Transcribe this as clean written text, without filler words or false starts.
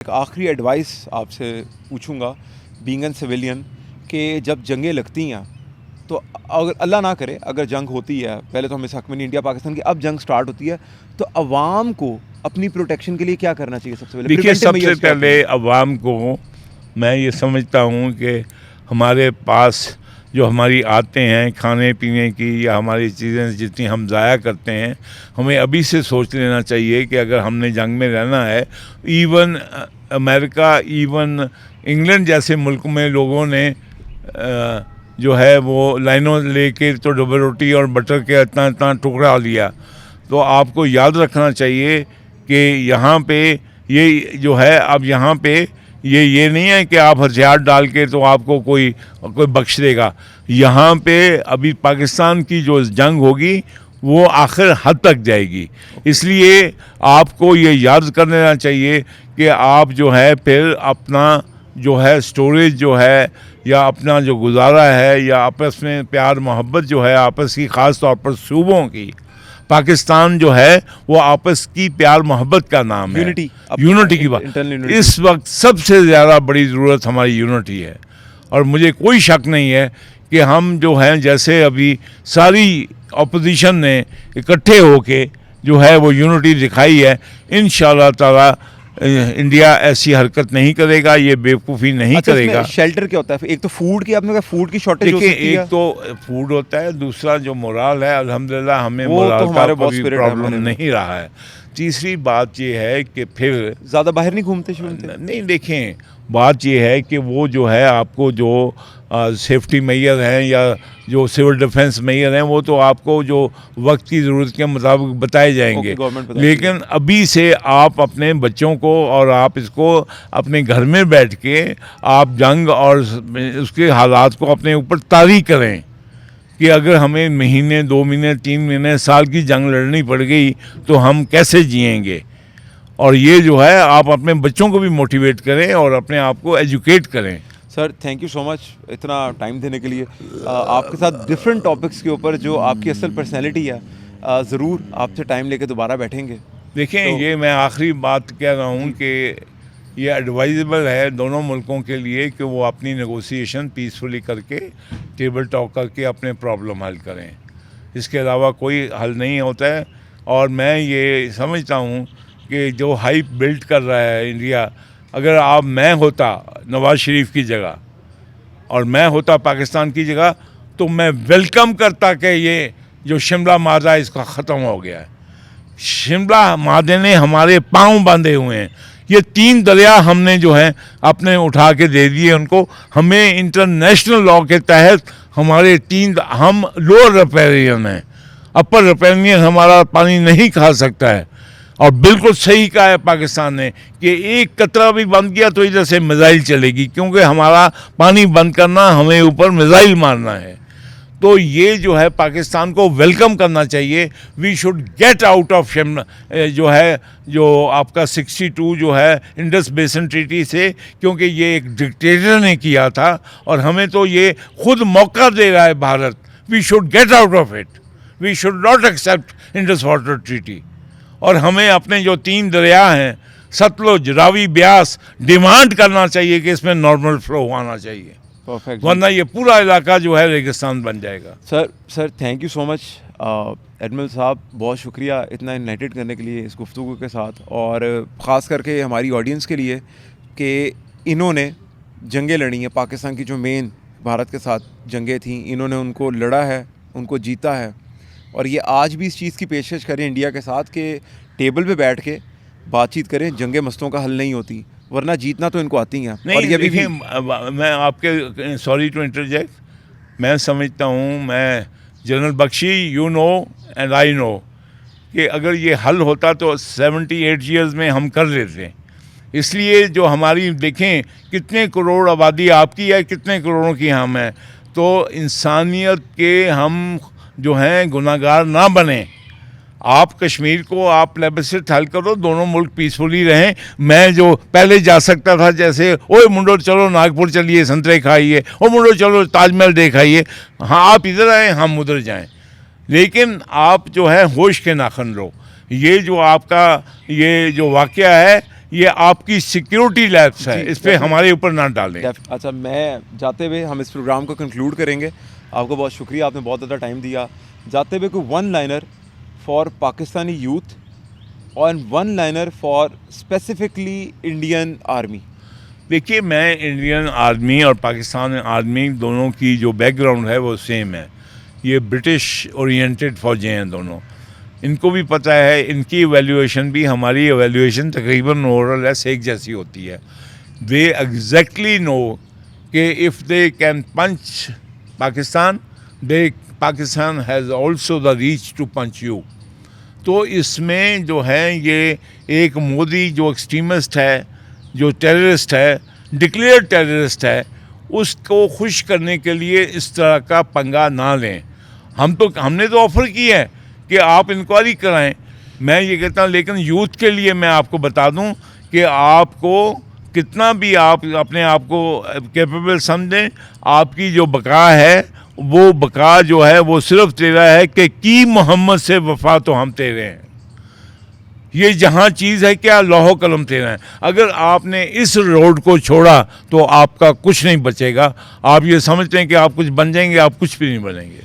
एक आखिरी एडवाइस आपसे पूछूंगा बीइंग एन सिविलियन कि जब जंगें लगती हैं तो अगर अल्लाह ना करे अगर जंग होती है, पहले तो हम इस हक़ में नहीं इंडिया पाकिस्तान की, अब जंग स्टार्ट होती है तो अवाम को अपनी प्रोटेक्शन के लिए क्या करना चाहिए? सबसे पहले देखिए, प्रिवेंटिव सबसे मेजर्स क्या होते पहले हैं? अवाम को मैं ये समझता हूँ कि हमारे पास जो हमारी आते हैं खाने पीने की या हमारी चीज़ें जितनी हम ज़ाया करते हैं, हमें अभी से सोच लेना चाहिए कि अगर हमने जंग में रहना है, इवन अमेरिका, इवन इंग्लैंड जैसे मुल्क में लोगों ने जो है वो लाइनों लेके तो डबल रोटी और बटर के इतना इतना टुकड़ा लिया। तो आपको याद रखना चाहिए कि यहाँ पे ये जो है, अब यहाँ पे ये नहीं है कि आप हथियार डाल के तो आपको कोई बख्श देगा। यहाँ पे अभी पाकिस्तान की जो जंग होगी वो आखिर हद तक जाएगी। इसलिए आपको ये याद कर लेना चाहिए कि आप जो है फिर अपना जो है स्टोरेज जो है या अपना जो गुजारा है या आपस में प्यार मोहब्बत जो है आपस की, ख़ास तौर पर सूबों की, पाकिस्तान जो है वो आपस की प्यार मोहब्बत का नाम है, यूनिटी की बात। इस वक्त सबसे ज़्यादा बड़ी ज़रूरत हमारी यूनिटी है और मुझे कोई शक नहीं है कि हम जो हैं, जैसे अभी सारी अपोजिशन ने इकट्ठे होके जो है वो यूनिटी दिखाई है, इंशाअल्लाह ताला इंडिया ऐसी हरकत नहीं करेगा, ये बेवकूफ़ी नहीं करेगा। शेल्टर क्या होता है? एक तो फूड की, आपने कहा फूड की शॉर्टेज हो देखिए, सकती है। एक तो फूड होता है, दूसरा जो मोराल है, अल्हम्दुलिल्लाह हमें वो मोराल तो का हमारे बहुत कोई spirit है प्रॉब्लम हमारे में। नहीं रहा है। तीसरी बात ये है कि फिर ज़्यादा बाहर नहीं घूमते शूमते? नहीं, देखें, बात ये है कि वो जो है आपको जो सेफ्टी मेजर हैं या जो सिविल डिफेंस मेजर हैं, वो तो आपको जो वक्त की ज़रूरत के मुताबिक बताए जाएंगे। गवर्नमेंट बताएगी। लेकिन अभी से आप अपने बच्चों को और आप इसको अपने घर में बैठ के आप जंग और उसके हालात को अपने ऊपर तारी करें कि अगर हमें महीने, 2 महीने, 3 महीने, साल की जंग लड़नी पड़ गई तो हम कैसे जिएंगे। और ये जो है आप अपने बच्चों को भी मोटिवेट करें और अपने आप को एजुकेट करें। Sir, thank you so much इतना टाइम देने के लिए। आपके साथ डिफरेंट टॉपिक्स के ऊपर जो आपकी असल पर्सनैलिटी है, ज़रूर आपसे टाइम लेके दोबारा बैठेंगे। देखें, तो ये मैं आखिरी बात कह रहा हूँ कि ये एडवाइजेबल है दोनों मुल्कों के लिए कि वो अपनी नेगोशिएशन पीसफुली करके, टेबल टॉक करके अपने प्रॉब्लम हल करें। इसके अलावा कोई हल नहीं होता है। और मैं ये समझता हूँ कि जो हाइप बिल्ड कर रहा है इंडिया, अगर मैं होता नवाज़ शरीफ की जगह और मैं होता पाकिस्तान की जगह, तो मैं वेलकम करता कि ये जो शिमला मादा इसका ख़त्म हो गया है। शिमला मादे ने हमारे पांव बांधे हुए हैं। ये 3 दरिया हमने जो है अपने उठा के दे दिए उनको। हमें इंटरनेशनल लॉ के तहत हमारे हम लोअर रिपेरियन हैं, अपर रिपेरियन हमारा पानी नहीं खा सकता है। और बिल्कुल सही कहा है पाकिस्तान ने कि एक कतरा भी बंद किया तो इधर से मिसाइल चलेगी, क्योंकि हमारा पानी बंद करना हमें ऊपर मिसाइल मारना है। तो ये जो है पाकिस्तान को वेलकम करना चाहिए। We should get out of जो है जो आपका 62 जो है इंडस बेसिन ट्रीटी से, क्योंकि ये एक डिक्टेटर ने किया था और हमें तो ये खुद मौका दे रहा है Bharat. We should get out of it. We should not accept Indus Water Treaty. और हमें अपने जो 3 दरिया हैं, सतलुज, रावी, ब्यास, डिमांड करना चाहिए कि इसमें नॉर्मल फ्लो आना चाहिए, परफेक्ट, वरना ये पूरा इलाका जो है रेगिस्तान बन जाएगा। Sir thank you so much admiral साहब, बहुत शुक्रिया इतना इनलाइटेड करने के लिए इस गुफ्तगू के साथ, और ख़ास करके हमारी ऑडियंस के लिए कि इन्होंने जंगें लड़ी हैं। पाकिस्तान की जो मेन भारत के साथ जंगें थीं, इन्होंने उनको लड़ा है, उनको जीता है, और ये आज भी इस चीज़ की पेशकश करें इंडिया के साथ कि टेबल पे बैठ के बातचीत करें। जंगें मस्तों का हल नहीं होती, वरना जीतना तो इनको आती हैं। नहीं, और ये देखिए, मैं आपके, सॉरी टू इंटरजेक्ट, मैं समझता हूँ, मैं General Bakshi, you know and I know, कि अगर ये हल होता तो 78 ईयर्स में हम कर लेते। इसलिए जो हमारी, देखें कितने करोड़ आबादी आपकी है, कितने करोड़ों की हम हैं, तो इंसानियत के हम जो हैं गुनाहगार ना बने। आप कश्मीर को आप प्लेबिस्सिट हल करो, दोनों मुल्क पीसफुली रहें। मैं जो पहले जा सकता था, जैसे ओए मुंडो चलो नागपुर चलिए संतरे खाइए, ओ मुंडो चलो ताजमहल देखाइए, हाँ आप इधर आए हम उधर जाएं, लेकिन आप जो है होश के नाखन लो। ये जो आपका ये जो वाक़या है, ये आपकी सिक्योरिटी लैब्स है, जी, इस पे हमारे ऊपर ना डालें। अच्छा, मैं जाते हुए हम इस प्रोग्राम को कंक्लूड करेंगे। आपको बहुत शुक्रिया, आपने बहुत ज़्यादा टाइम दिया। जाते हुए कोई one liner for Pakistani youth और one liner for specifically Indian army. देखिए, मैं इंडियन आर्मी और पाकिस्तान आर्मी दोनों की जो बैकग्राउंड है वो सेम है। ये ब्रिटिश ओरिएंटेड फ़ौजें हैं दोनों, इनको भी पता है, इनकी एवेल्यूएशन भी हमारी एवेल्यूएशन तकरीबन मोरल लेस एक जैसी होती है। दे एग्जैक्टली नो कि if they can punch Pakistan, Pakistan has also the reach to punch you. तो इसमें जो है ये एक मोदी जो एक्सट्रीमिस्ट है, जो टेररिस्ट है, डिक्लेयर्ड टेररिस्ट है, उसको खुश करने के लिए इस तरह का पंगा ना लें। हमने तो ऑफ़र की है कि आप इंक्वायरी कराएं। मैं ये कहता हूँ, लेकिन यूथ के लिए मैं आपको बता दूं कि आपको कितना भी आप अपने आप को कैपेबल समझें, आपकी जो बका है वो बका जो है वो सिर्फ तेरा है कि मोहम्मद से वफा तो हम तेरे हैं। ये जहाँ चीज़ है क्या लौह कलम तेरा है। अगर आपने इस रोड को छोड़ा तो आपका कुछ नहीं बचेगा। आप ये समझते हैं कि आप कुछ बन जाएंगे, आप कुछ भी नहीं बनेंगे।